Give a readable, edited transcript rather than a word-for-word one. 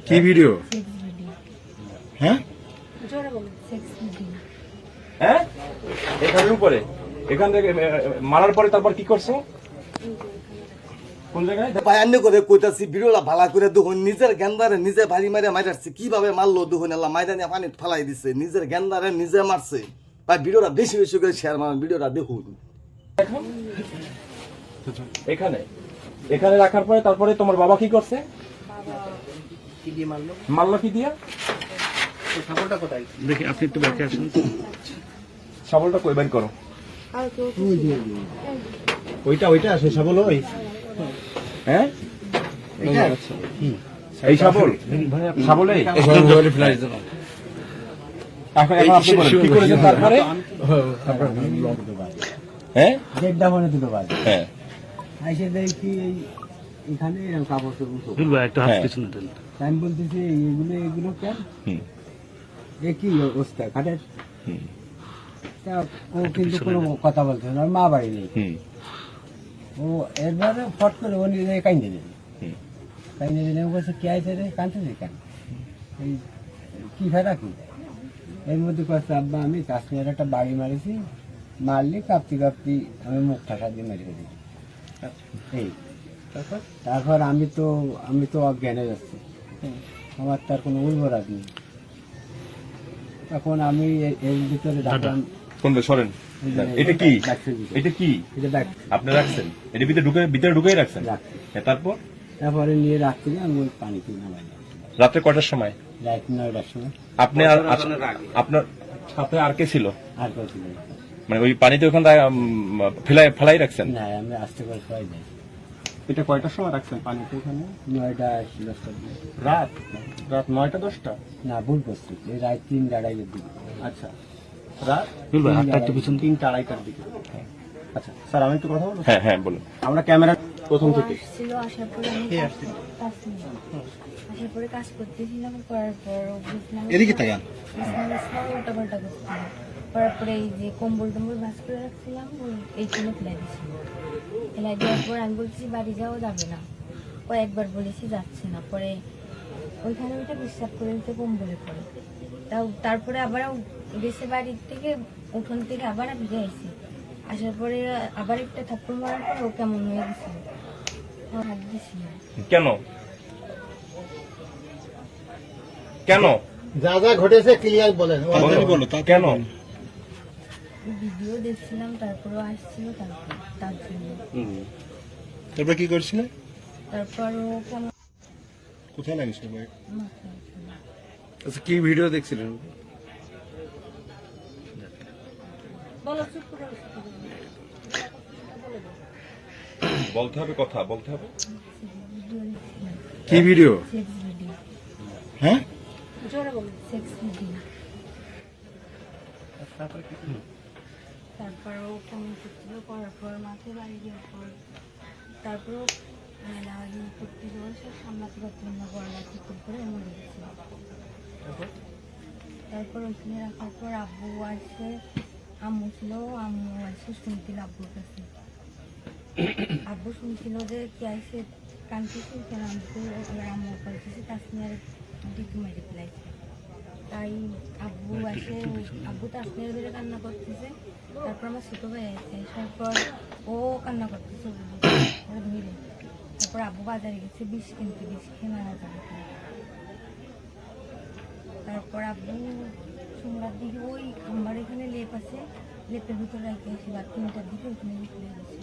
কি ভিডিও? হ্যাঁ হ্যাঁ এখানের উপরে এখান থেকে মারার পরে তারপর কি করছো কোন জায়গায় ভাই আন্য করে কইতাছি ভিডিওটা ভালো করে দেখুন নিজের গেন্দারে নিজে ভারী মারে মারাচ্ছে কিভাবে মারলো দেখুন আল্লাহ মাইরা নিয়ে পানি ফালাই দিছে নিজের গেন্দারে নিজে মারছে ভাই ভিডিওটা বেশি বেশি করে শেয়ার মারেন ভিডিওটা দেখুন এখন এখানে এখানে রাখার পরে তারপরে তোমার বাবা কি করছে কি দিয়ে মারলো? মারলো কি দিয়া ওই ছাগলটা কোথায়? দেখি আপনি একটু ব্যাকে আসুন। শাবলটা কই বের করো ওইটা সে শাবল ওই হ্যাঁ এটা? এই শাবল শাবলে এখন এখন আপনি বলেন কি করেছেন তারপরে হ্যাঁ দেড়টা মনে দুটো বাজে হ্যাঁ আইসে দেখি এখানে এরকম কাপড় চোপড় দুলবা একটা হাত হ্যাঁ। পিছনে দেন। আমি বলতেছি এগুলো কেন হুম এ কি অবস্থা খাটের হুম তা ও কিন্তু কোনো কথা বলছে না ওর মা বাড়ি নেই হুম ও এরবারে ফট করে ও নিজে কাইন্দে দিল হুম। কাইন্দে দিলে ও বলছে কে আইছে রে কাঁদতেছে কেন এই কি ফেরা কি এর মধ্যে কয়েকটা আব্বা আমি কাশ্মীরের একটা বাড়ি মারিছি মারলি কাঁপতি কাঁপতি আমি মুখ ঠাসা দিয়ে মেরে ফেলি এই তারপর আমি তো অজ্ঞানে যাচ্ছি আমার তার কোনো উর্বরাত নেই তখন আমি এর ভিতরে ডাকলাম কোনটা সরেন এটা কি ডাকছে ভিতরে। এটা কি এটা ডাক আপনি রাখছেন এটা ভিতরে ঢুকাই রাখছেন রাখছি হ্যাঁ, তারপর তারপরে নিয়ে রাখছিলাম আমি ওই পানিতে নামাই রাত্রে কয়টার সময় রাত 9টার সময় আপনি আর আপনার সাথে আর কে ছিল আর কেউ ছিল না। মানে ওই পানিতে ওখানে ফেলাই রাখছেন না আমি আসতে করে সবাই যাই এটা কয়টার সময় রাখছেন পানিতে ওখানে 9টা 10টার দিকে রাত 9টা 10টা না ভুল করছি এই রাত 3-2:30 দিকে আচ্ছা রাত দুলবা হাতটা একটু পিছনে। 3-2:30 দিকে আচ্ছা স্যার আমি একটু কথা বলবো হ্যাঁ হ্যাঁ বলুন আমরা ক্যামেরা প্রথম থেকে আসছিল আসার পরে আমি আসার পরে কাজ করতেছিলাম করার পর বুঝলাম এদিকে তাকান। উল্টা পাল্টা করছিলাম করার পরে এই যে কম্বল টম্বল ভাজ করে রাখছিলাম এইখানে ফেলাই দিয়েছিল ফেলাই দেওয়ার পর আমি বলছি বাড়ি যাওয়া যাবে না কয়েকবার বলেছি যাচ্ছে না পরে ওইখানে ওইটা বিশ্বাস করে দিতে কম্বলে পড়ে তারপরে আবার গেছে বাড়ির থেকে উঠোন থেকে আবার ফিরে আসছি আসার পরে আবার একটা থাপ্পড় মারার পর ও কেমন হয়ে গেছিল হাত দিছিল কেন কেন যা যা ঘটেছে ক্লিয়ার বলেন কেন ভিডিও দেখছিলাম তারপরে আসছিল তার জন্য তারপর কি করছিলে? তারপর ও কেমন কোথায় লাগিয়েছিল? মাথায় ছিল। আচ্ছা কি ভিডিও দেখছিলেন? বলো চুপ করে বলতে হবে কথা বলতে হবে ভিডিও দেখছিলাম কি ভিডিও? সেক্স ভিডিও হ্যাঁ জোরে বলো সেক্স ভিডিও তারপর ও কেমন করছিল করার পর মাথায় বাড়ি দেওয়ার পর তারপর মেলা করতে যাওয়ার সব সামলাতে পারছিলাম না গলা ঠিক করে মরে গেছিল তারপর ওইখানে রাখার পর আব্বু আসে আম্মু ছিল আম্মু আসে শুনছিল আব্বুর কাছে আব্বু শুনছিল যে কে আসে কানতেছে কেন আম্মু কানতেছে তাসমিয়ার ডিকি মেরে ফেলাইছে তাই আব্বু আসে আব্বু তাসমিয়ার ধরে কান্না করতেছে তারপর আমার ছোটো ভাই আছে তারপর ও কান্না করতেছে ওরা ধরে তারপর আব্বু বাজারে গেছে বিষ কিনতে বিষ খেয়ে মারা যাবে তারপর আব্বু সন্ধ্যার দিকে ওই খাম্বার এখানে লেপ আছে লেপের ভিতরে রেখে আসি বা 3টার দিকে ওখানে বিক্রি গেছে